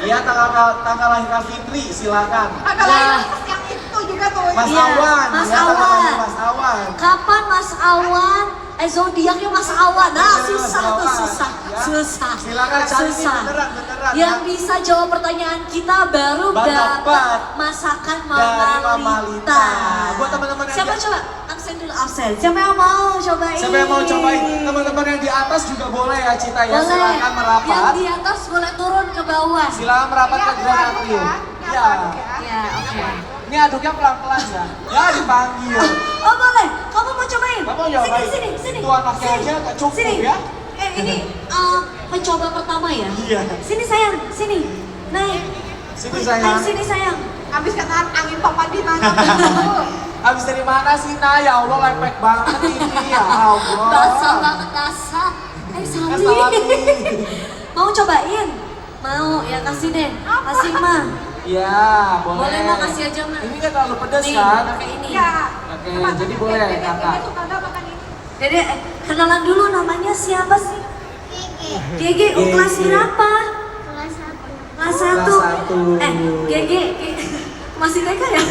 Ya, tanggal lahir Kak Fitri, silakan. Ada lagi yang itu juga tuh. Mas Iya, Awan, Mas ya, tanggal Awan. lahir Mas Awan. Kapan Mas Awan? Zodiaknya Mas Awan. Nah, Iya, susah Mas tuh, Awan. susah. Ya. Susah. Silakan cari nih, Susah. beneran Yang ya. bisa jawab pertanyaan kita baru Dapat dapat masakan dari Mama Mama Lita. Lita. Buat teman-teman yang Siapa coba? Absen dulu, absen. Siapa yang mau cobain? Siapa yang mau cobain? Teman-teman yang di atas juga boleh ya Cita ya. Boleh. Silakan Yang merapat. di atas boleh turun ke bawah. Silakan merapat ke Grand Ini Atrium. aku Ya. aduk ya. Ya, oke. Ini aduknya pelan-pelan ya. Ya dipanggil. Oh boleh, kamu mau cobain? Kamu mau cobain? Sini. Itu anaknya Sini. aja nggak cukup Sini. ya. Ini mencoba pertama ya? Iya. Sini sayang, sini. Naik. Sini sayang. Sini sayang. Habis kena angin topan di mana? Habis dari mana sih Nah? Ya Allah lepek banget ini ya Allah. Basah banget dasar. Sali. Sali. Mau cobain? Mau, ya kasih deh. Kasih mah. Ya boleh. Boleh mah kasih aja mah. Ini kan terlalu pedas Nih, kan? pakai ini. Ya. Oke, jadi boleh kakak. Suka nggak makan ini? Dede, kenalan dulu namanya siapa sih? Gege, kelas berapa? Kelas 1. Kelas satu. Gege, masih TK ya?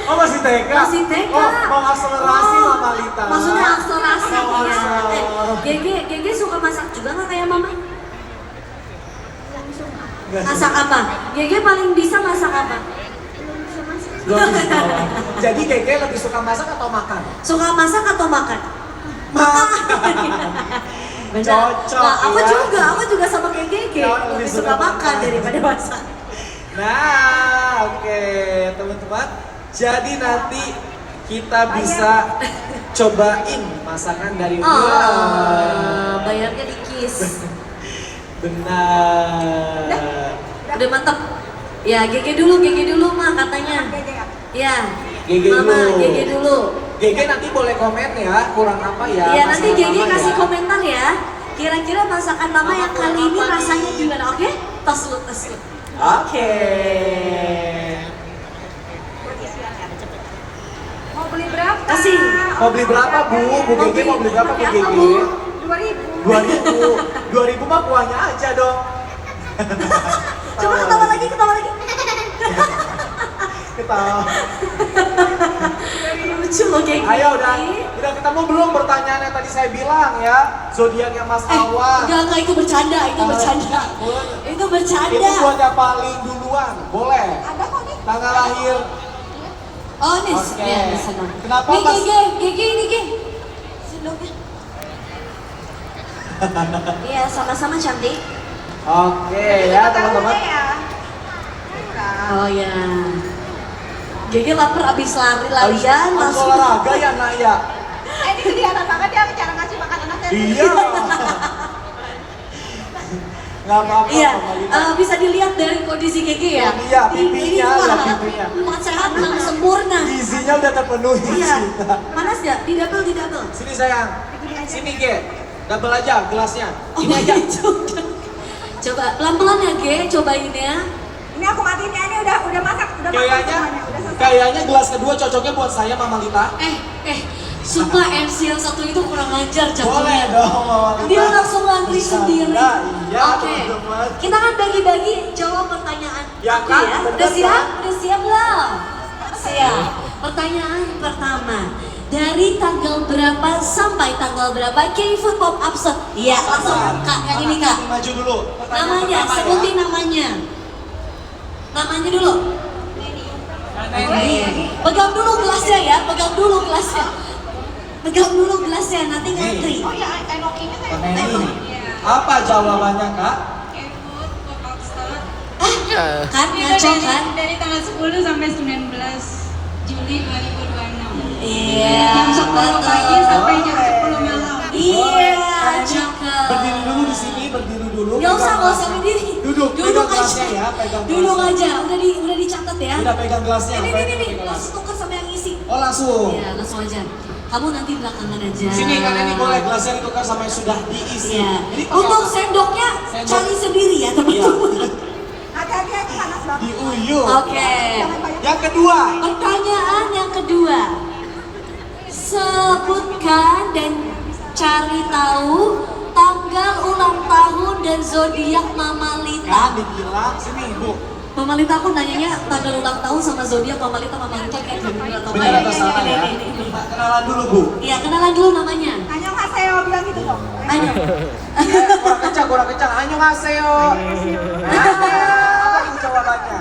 Oh masih TK? Masih TK. Oh mau akselerasi Oh, Mama Lita. Maksudnya akselerasi Oh, ya. akselerasi. Gege suka masak juga nggak kayak mama? Nggak Masak apa? Gege paling bisa masak apa? Belum bisa. Jadi Keke lebih suka masak atau makan? Suka masak atau makan? Makan. Benar. Cocok, Nah, ya. aku juga sama kayak Gege, Kau lebih suka makan daripada masak. Nah, oke teman-teman. Jadi nanti kita bisa cobain masakan dari Oh, bayarnya di Kiss. Benar. Udah mantap. Ya, Gege dulu mah katanya. Gege ya. Ya. Gege Mama, dulu. Gege dulu. Gege nanti boleh komen ya, kurang apa ya. Iya, nanti masakan Gege Mama kasih ya. komentar ya. Kira-kira masakan Mama yang kali ini rasanya gimana, oke? Tes lu. Oke. Mau beli berapa? Kasih. Mau beli berapa Bu? Bu Gege mau beli berapa Bu Berapa, Gege? Bu? 2000. 2000 mah kuahnya aja dong. Coba ketawa lagi. Ketawa. Lucu loh Gege. Ayo udah ketemu belum pertanyaan yang tadi saya bilang ya? Zodiaknya Mas Awan. Enggak, itu bercanda, itu bercanda. Itu bercanda. Itu buat yang paling duluan, boleh. Ada kok nih. Tanggal lahir. Oh, nih. Oke. Ya, senang. Kenapa Nih, Mas? Gege ini, Ge. Sendoknya. Iya, sama-sama cantik. Oke ya teman-teman. Ya. Oh ya. Gege lapar abis lari-larian Harus langsung. olahraga ya Nak ya. Ini kelihatan banget ya cara ngasih makan anaknya. Iya. Nggak apa-apa. Iya, Mama Lita. bisa dilihat dari kondisi Gege ya. Iya, pipinya, Ini ya, wah, pipinya. sehat dan sempurna. Gizinya udah terpenuhi. Iya. Cinta. Panas nggak? Di double. Sini sayang. Sini Ge. Double aja gelasnya. Oh, Ini aja. juga. Coba pelan-pelan ya, Ge, cobain ya. Ini aku matiin ya, ini udah masak, udah masak Kayaknya semuanya, udah selesai. kayaknya gelas kedua cocoknya buat saya Mama Lita. Sumpah MC yang satu itu kurang ajar Boleh jatuhnya. dong Mama Lita. Dia langsung ngantri Bisa. sendiri. Nah, iya Oke. teman-teman. Kita kan bagi-bagi jawab pertanyaan Ya aku kan, ya. bener Udah siap? kan? Udah siap belum? Siap. Pertanyaan pertama. Dari tanggal berapa sampai tanggal berapa K-food pop up set? Iya, langsung Kak, yang ini Kak. Maju dulu. Pertanyaan Namanya, pertama ya. sebutin namanya. Namanya dulu. Pegang dulu gelasnya ya, pegang dulu gelasnya. Pegang dulu gelasnya, nanti ngantri. Oh ya, enok ini saya Neni. Apa jawabannya Kak? Kan ngaco kan? Dari tanggal 10 sampai 19 Juli 2026. Iya, Jam 10 pagi sampai jam 10 malam. Iya, Kayaknya cakep. berdiri dulu di sini berdiri dulu. Nggak usah pegang gelasnya. berdiri. Duduk, Duduk pegang aja. gelasnya ya, pegang Duduk gelasnya. aja, udah dicatat ya. Udah pegang gelasnya. Ini, pegang gelas. langsung tuker sama yang isi. Oh langsung. Iya, langsung aja. Kamu nanti belakangan aja. Sini kan ini boleh gelasnya ditukar sama yang sudah diisi. Iya. Ini pakai Untuk apa? sendoknya Sendok. cari sendiri ya Iya. teman-teman. Hati-hati aja panas banget. Diuyuh. Oke. Yang kedua. Pertanyaan yang kedua. Sebutkan dan cari tahu tanggal ulang tahun dan zodiak Mama Kan Lita. dibilang sini Bu. Mama Lita aku nanyanya tanggal ulang tahun sama zodiak Mama Lita kayak bener atau Benar atau salah ya? Kenalan dulu Bu. Iya, kenalan dulu namanya. Hanya Haseo bilang gitu dong. Ayo. Kurang kencang. Annyeonghaseyo. Apa itu jawabannya?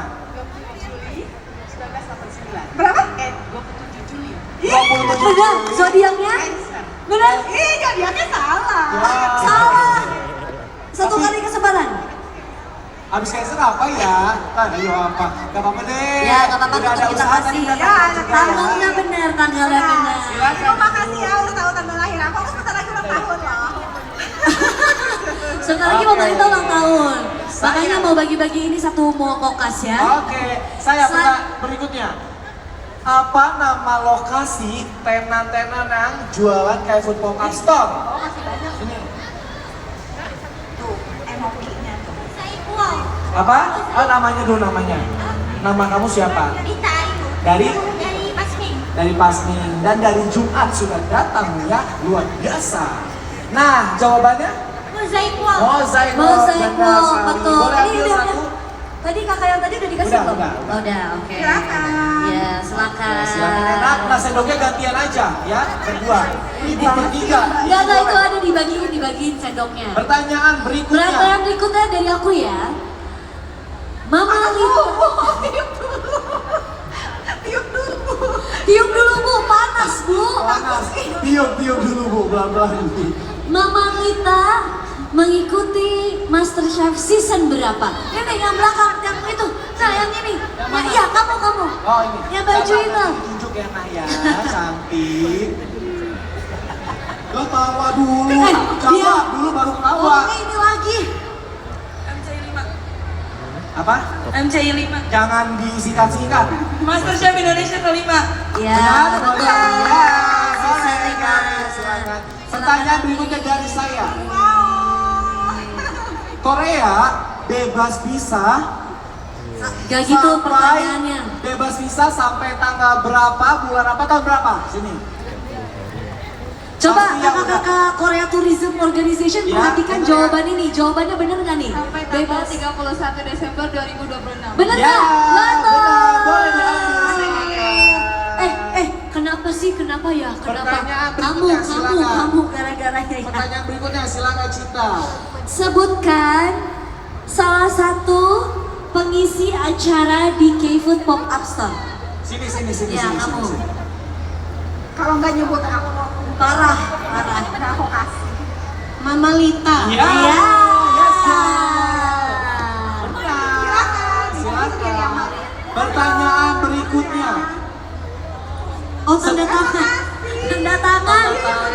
1989. Berapa? 27 Juli. 27 Benar, Juli. zodiaknya? Benar? Ih, jadiannya salah. Ya. Salah. Satu Tapi- kali kesebaran. Abis cancer apa ya? Kan ayo apa? Gak apa-apa deh. Ya, nggak apa-apa, Udah ada kita usaha kasih. tadi udah Ya, dapat ada juga ya. Tanggalnya benar, tanggalnya benar. Terima makasih ya udah tahu tanggal lahir aku. Aku sebentar lagi ulang tahun loh. Sebentar lagi Oke. Mama Lita ulang tahun. Saya- Makanya mau bagi-bagi ini satu mokokas ya. Oke, saya berikutnya. Apa nama lokasi tenan-tenan yang jualan kayak food pop-up store? Oh, masih banyak. Ini. Tuh, emokinya tuh. Apa? Oh namanya dulu namanya. Nama kamu siapa? Dari? Dari Pasming. Dan dari Jumat sudah datang ya, luar biasa. Nah, jawabannya? Mozaik Wall. Mozaik benar Wall, sekali. betul. Boleh Ini ambil udah, satu? tadi kakak yang tadi udah dikasih Udah, belum? udah. Oh, udah, oke. Silakan. Ya, silakan. Silakan enak, nah sendoknya gantian aja ya, berdua. Ini bertiga. Enggak, itu ada dibagiin sendoknya. Pertanyaan berikutnya. Pertanyaan berikutnya dari aku ya. Mama Lita. Tiup dulu. Tiup dulu Bu, panas Bu. Panas. Tiup dulu Bu, pelan-pelan. Mama Lita mengikuti MasterChef season berapa? Ini yang belakang, yang itu. Nah, yang ini. Yang mana? Iya, kamu. Oh ini. Yang baju Sabar, itu. nanti tunjuk ya Nah ya, cantik. Lo tawa dulu, coba dia- dulu baru ketawa. Ngomongnya ini lagi. Apa? MCI 5. Jangan disingkat-singkat. MasterChef Indonesia kelima. Ya, Benar? betul. Boleh. Ya, Boleh, season kami, 5. silakan. Pertanyaan berikutnya dari saya. Wow. Korea bebas visa Gak gitu sampai pertanyaannya. bebas visa sampai tanggal berapa, bulan apa, tahun berapa? Sini. Coba Pasti yang kakak-kakak Korea Tourism Organization Ya, perhatikan bener. jawaban ini. Jawabannya bener nggak nih? Sampai tanggal Bebas. 31 Desember 2026. Bener Ya, nggak? Betul. benar. Boleh diambil. Kenapa sih? Kenapa ya? Kenapa? Pertanyaan Kamu, berikutnya, silakan. kamu gara-garanya ya. Pertanyaan berikutnya, silakan Cinta. Sebutkan salah satu pengisi acara di K-Food Pop-Up Store. Sini. Ya, kamu. Kalau nggak nyebut aku, Parah. udah aku kasih. Mama Lita. Ya. Iya. Yes, Silakan. Silakan. Pertanyaan berikutnya. Oh, tanda tangan. Tanda tangan.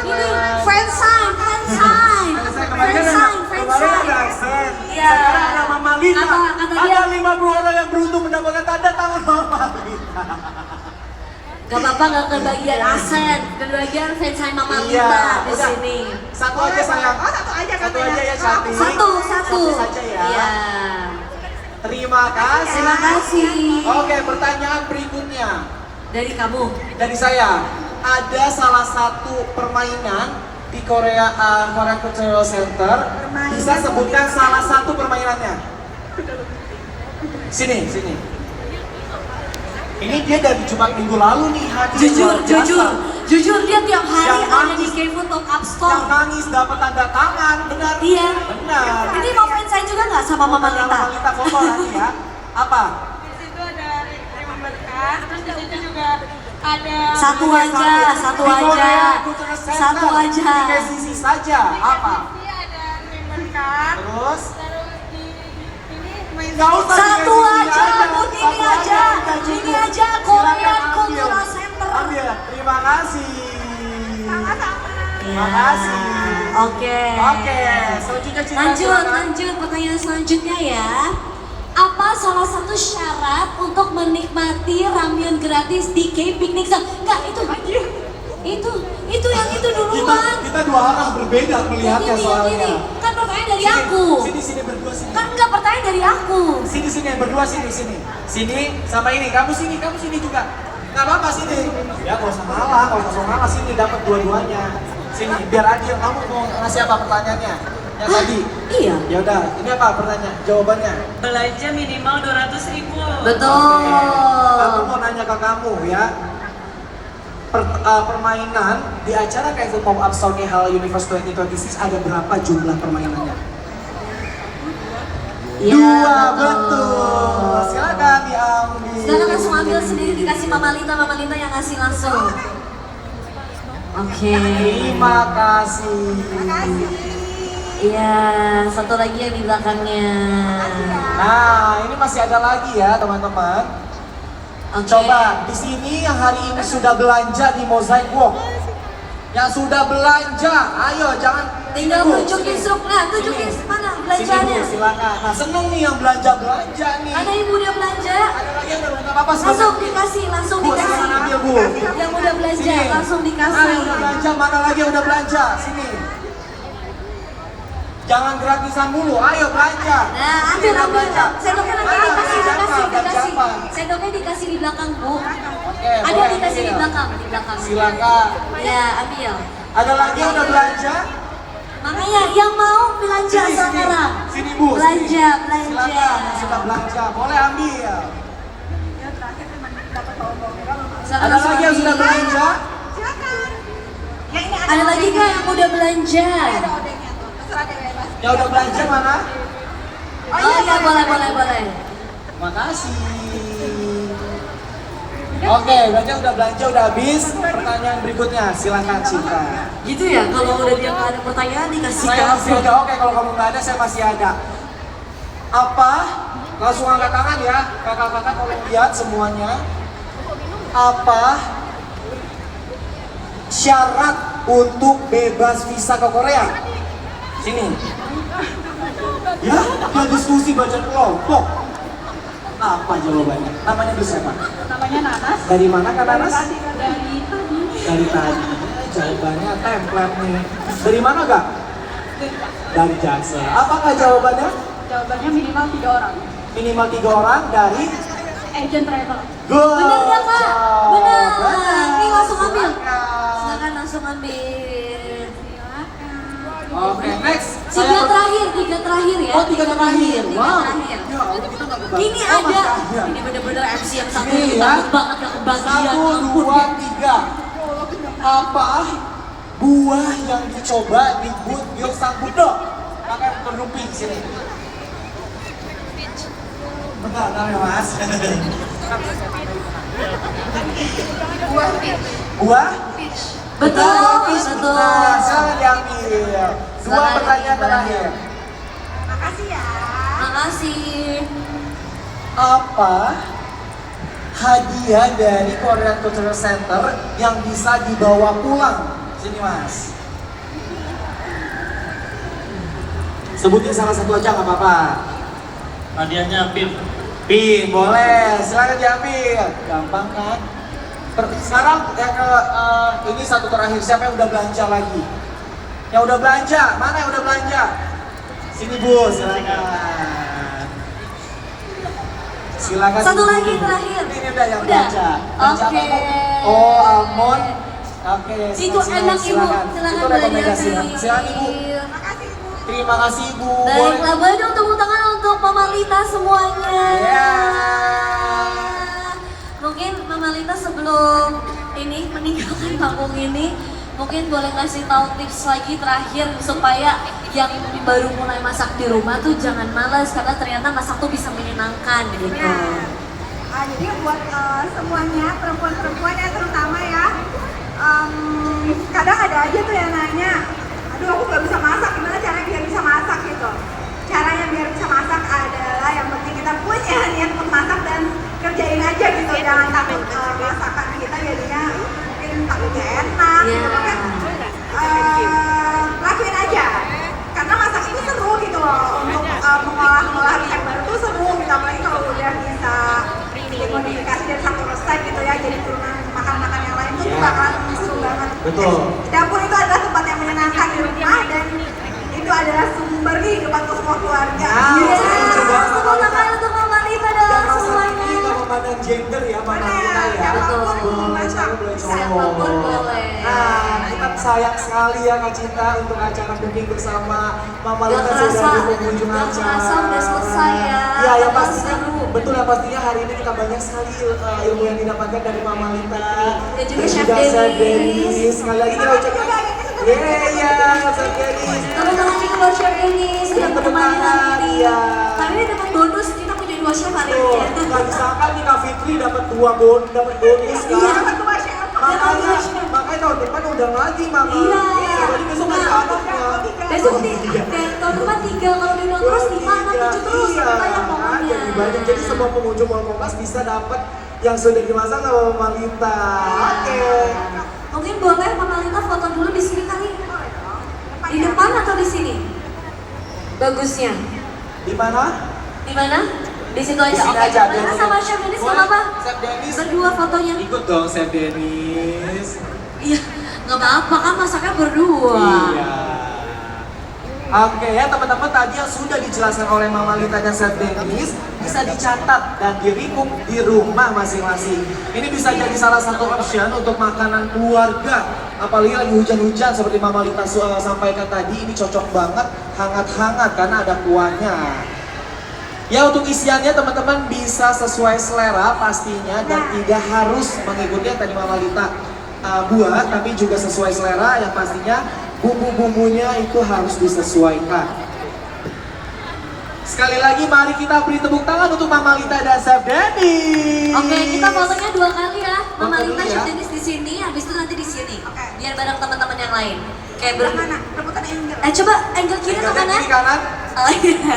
Ini friend sign. Kemarin ada aksen. Iya. Sekarang ada Mama Lita. Apa kata dia? Ada 50 orang yang beruntung mendapatkan tanda tangan Mama Lita. Gak apa-apa, gak kebagian aset, kebagian fans saya Mama Lita Iya, di udah. sini. Satu aja sayang. Oh, satu aja Satu katanya. aja ya cantik. Satu. Satu saja ya. Iya. Terima kasih. Terima kasih. Oke, pertanyaan berikutnya Dari kamu. dari saya. Ada salah satu permainan di Korea Cultural Center. Bisa sebutkan salah satu permainannya. Sini. Ini dia dari Jumat minggu lalu nih hadir. luar biasa. Jujur dia tiap hari Yang ada di nangis. K-Food Pop-Up Yang Store. nangis dapat tanda tangan, benar? Iya. Benar. Ini mau fans saya juga nggak sama Mama Lita? Mama Lita foto nanti ya. Apa? Di situ ada remember card, terus di situ juga ada Satu aja. Di KCC saja. Apa? Ini ada remember card, Terus? terus di ini main Nggak usah di Satu KCC aja, Bud, Satu ini aja. udah Ini cukup. aja, Silakan Korean ambil. Cultural Center. Ambil. Terima kasih. Sama-sama. Ya. Makasih. Oke. Oke, selanjutnya Cinta, Lanjut, silakan. lanjut pertanyaan selanjutnya ya. Apa salah satu syarat untuk menikmati ramyun gratis di K Picnic Zone? Enggak, itu yang itu duluan. Kita dua arah berbeda melihatnya Yang soalnya. ini. Kan pertanyaan dari Sini, aku. Sini berdua sini. Kan enggak pertanyaan dari aku. Sini berdua sini. Sini sama ini, kamu sini juga. Nggak apa-apa sini. Ya nggak usah ngalah, sini dapat dua-duanya. Sini, biar adil. Kamu mau ngasih apa pertanyaannya? Yang tadi. Iya. Ya udah, ini apa pertanyaan? Jawabannya. Belanja minimal 200.000. Betul. Oke. Aku mau nanya ke kamu ya. Permainan di acara kayak Food Pop-Up Store Hall Universe 2026 ada berapa jumlah permainannya? Iya, Dua, betul. Silakan diambil. Sekarang langsung ambil sendiri, dikasih Mama Lita yang ngasih langsung. Oke. Terima kasih. Iya, satu lagi yang di belakangnya. Nah, ini masih ada lagi ya teman-teman. Oke. Coba di sini yang hari ini sudah belanja di Mosaic Walk. Yang sudah belanja, ayo jangan Tinggal ini, Bu, tunjukin sini. struknya, tunjukin Sini. mana Sini, belanjaannya. Bu, silakan. Nah, seneng nih yang belanja nih. Ada yang udah belanja, Ada lagi yang udah nggak apa-apa langsung dikasih, langsung Bu, dikasih. silakan ambil, Bu. Yang udah belanja, Sini. langsung Mana dikasih. yang udah belanja? Mana lagi yang udah belanja? Sini. Jangan gratisan dulu, ayo belanja. Nah, Sini, ambil. belanja. Sendoknya nanti Mana? dikasih. Dikasih. Sendoknya dikasih di belakang, Bu. Oke, Ada boleh, dikasih di ambil. belakang, Silakan. Ya, ambil. Ada lagi yang udah belanja? Makanya yang mau belanja Sini, sekarang. Sini, Bu. sini. Belanja. Silakan, yang sudah belanja, boleh ambil. Sekarang Ada langsung lagi yang ambil. sudah belanja? Silakan. Yang ini Ada lagi nggak yang udah belanja? Ada odengnya tuh, terserah deh bebas. Yang udah belanja mana? Oh iya, boleh. Makasih. Oke, berarti udah belanja, udah habis. Pertanyaan berikutnya, silakan Cinta. Gitu ya, kalau udah dia nggak ada pertanyaan dikasih Saya masih ada, oke kalau kamu nggak ada, saya masih ada. Apa? Langsung angkat tangan ya, kakak-kakak tolong lihat semuanya. Apa syarat untuk bebas visa ke Korea? Sini. Ya, kita diskusi baca kelompok. Apa jawabannya? Namanya Bu siapa? Namanya Nanas. Dari mana Kak Nanas? Dari tadi. Dari tadi. Jawabannya template nih. Dari mana Kak? Dari Jaksa. Apakah jawabannya? Jawabannya minimal 3 orang. Minimal 3 orang dari Agent travel. Good Bener nggak, Kak? job. Bener. Bener. Nih, langsung ambil. Silakan. Silakan langsung ambil. Oke, next. Tiga terakhir ya. Oh, 3 terakhir. Tiga Wow. terakhir. Ya, Allah, kita nggak kebagian. Ini Oh, ada. masih ada. Ini bener-bener MC yang satu Ini ini ya. takut banget gak kebagian. 1, Ampun 2, deh. 3. Apa buah yang dicoba di booth Gyeongsang Budo? Pakai penuping sini. Bentar, ya Mas. Buah? Betul, Peach. betul. Nah, silakan diambil. 2 Silakan pertanyaan diambil. terakhir. Makasih ya. Makasih. Apa hadiah dari Korean Cultural Center yang bisa dibawa pulang? Sini Mas. Sebutin salah satu aja nggak apa-apa. Hadiahnya pin. Pin, boleh. Silakan diambil. Gampang kan? Sekarang yang ke ini satu terakhir. Siapa yang udah belanja lagi? Yang udah belanja? Mana yang udah belanja? Sini Bu, silakan. Silakan. Satu Ibu. lagi terakhir. Ini udah yang Udah. belanja. Belanja Oke. apa, Bu? Oh, almond. Oke. Itu enak Ibu. Silakan Itu rekomendasi. belanja. Silakan Ibu. Makasih Bu. Terima kasih Ibu. Baiklah, boleh dong tepuk tangan untuk Mama Lita semuanya. Ya. Mungkin Mama Lita sebelum ini meninggalkan panggung ini, mungkin boleh ngasih tahu tips lagi terakhir supaya yang baru mulai masak di rumah tuh jangan malas karena ternyata masak tuh bisa menyenangkan gitu. Nah, jadi buat semuanya, perempuan-perempuan ya terutama ya, kadang ada aja tuh yang nanya, aduh aku nggak bisa masak, gimana caranya biar bisa masak gitu. Caranya biar bisa masak adalah yang penting kita punya niat untuk masak dan kerjain aja gitu, jangan takut masakan kita jadinya mungkin takutnya enak gitu. Iya. Mungkin, tuh seru, apalagi kalau udah bisa komunikasi dan satu resep gitu ya, jadi turunan makan-makan yang lain tuh bakalan seru banget. Betul. Dapur itu adalah tempat yang menyenangkan di rumah dan itu adalah sumber kehidupan untuk semua keluarga. Iya, setuju banget. Tepuk tangan untuk Mama Lita dan Dan masa semuanya. ini nggak memandang gender ya, Mama Lita ya. Siapapun Boleh masak. cewek, boleh Siapapun cowok. boleh. Nah, kita sayang sekali ya Kak Cinta untuk acara cooking bersama Mama Gak Lita kerasa, sudah di penghujung gak acara. kerasa udah selesai ya. Iya, yang Gak pastinya seru. betul ya, pastinya hari ini kita banyak sekali ilmu yang didapatkan dari Mama Lita Dan juga Chef Chef Dennis. Dennis. Sekali lagi kita ucapkan iya, Chef Dennis. Tepuk tangan juga buat Chef Dennis sudah Tepuk menemani tangan, hari ini. iya. Hari ini dapat bonus, kita punya 2 chef hari Tuh, ini. nggak disangka nih Kak Fitri dapat bonus Iya. kan. Makanya tahun depan undang lagi Mama. Iya. Jadi besok ada anaknya. Besok nih, dan tahun depan 3, kalau diundang terus 5, 6, 7 terus. Iya, Banyak kan? pokoknya. Jadi banyak. Jadi semua pengunjung Mall Kompas bisa dapat yang sudah dimasak sama Mama Lita. Oke. Mungkin boleh Mama Lita foto dulu di sini kali. Di depan atau di sini? Bagusnya. Di mana? Di mana? Di situ aja. Di sini Oke, aja, Mama Lita biar sama boleh. Chef Dennis Boleh. nggak apa-apa. Chef Dennis. Berdua fotonya. Ikut dong Chef Dennis. Iya, nggak apa-apa kan masaknya berdua. Iya. Oke ya teman-teman, tadi yang sudah dijelaskan oleh Mama Lita dan Chef Dennis bisa dicatat dan diremuk di rumah masing-masing. Ini bisa jadi salah satu option untuk makanan keluarga. Apalagi lagi hujan-hujan seperti Mama Lita sampaikan tadi, ini cocok banget, hangat-hangat karena ada kuahnya. Ya untuk isiannya teman-teman bisa sesuai selera pastinya dan tidak harus mengikuti yang tadi Mama Lita buat, tapi juga sesuai selera yang pastinya bumbu-bumbunya itu harus disesuaikan. Sekali lagi mari kita beri tepuk tangan untuk Mama Lita dan Chef Dennis. Oke, kita fotonya 2 kali ya. Mama Foto Lita, dulu Chef ya. Dennis di sini, habis itu nanti di sini. Oke. Biar bareng teman-teman yang lain. Kayak Mana? Rebutan angle. coba angle kiri atau Angle kanan? kiri kanan. Oh iya.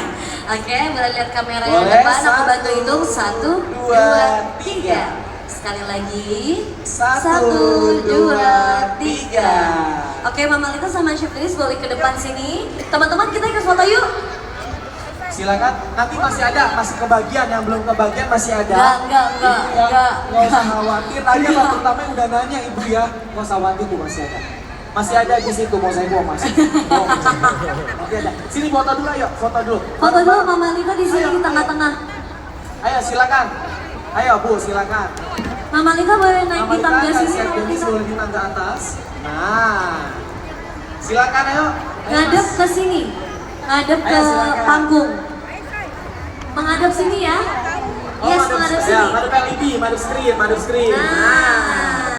Oke, boleh lihat kamera yang Boleh, depan. Aku bantu 1, hitung 1, 2, 2, 3. Sekali lagi. 1, 2, 3. Oke, Mama Lita sama Chef Dennis boleh ke depan sini. Teman-teman kita ikut foto yuk. Silakan, nanti masih ada, masih kebagian, yang belum kebagian masih ada. Enggak, Ibu ya, nggak usah khawatir. Tadi Enggak. yang pertama yang udah nanya ibu ya, nggak usah khawatir tuh masih ada. Masih ada di situ, mau saya buang masih. Oke ada. Sini foto dulu ayo, foto dulu. Foto dulu Mama Lita di sini di tengah-tengah. Ayo silakan. Ayo Bu, silakan. Mama Lita boleh naik Mama di Lita tangga dan sini. Chef Mama Dennis Lita. boleh di tangga atas. Nah, silakan ayo. Ayo, Ngadep Mas. ke sini. Ngadep ke Ayo, silakan. panggung. Menghadap sini ya. Oh, Yes, madep- menghadap ya, sini. madep LED, madep screen. Nah,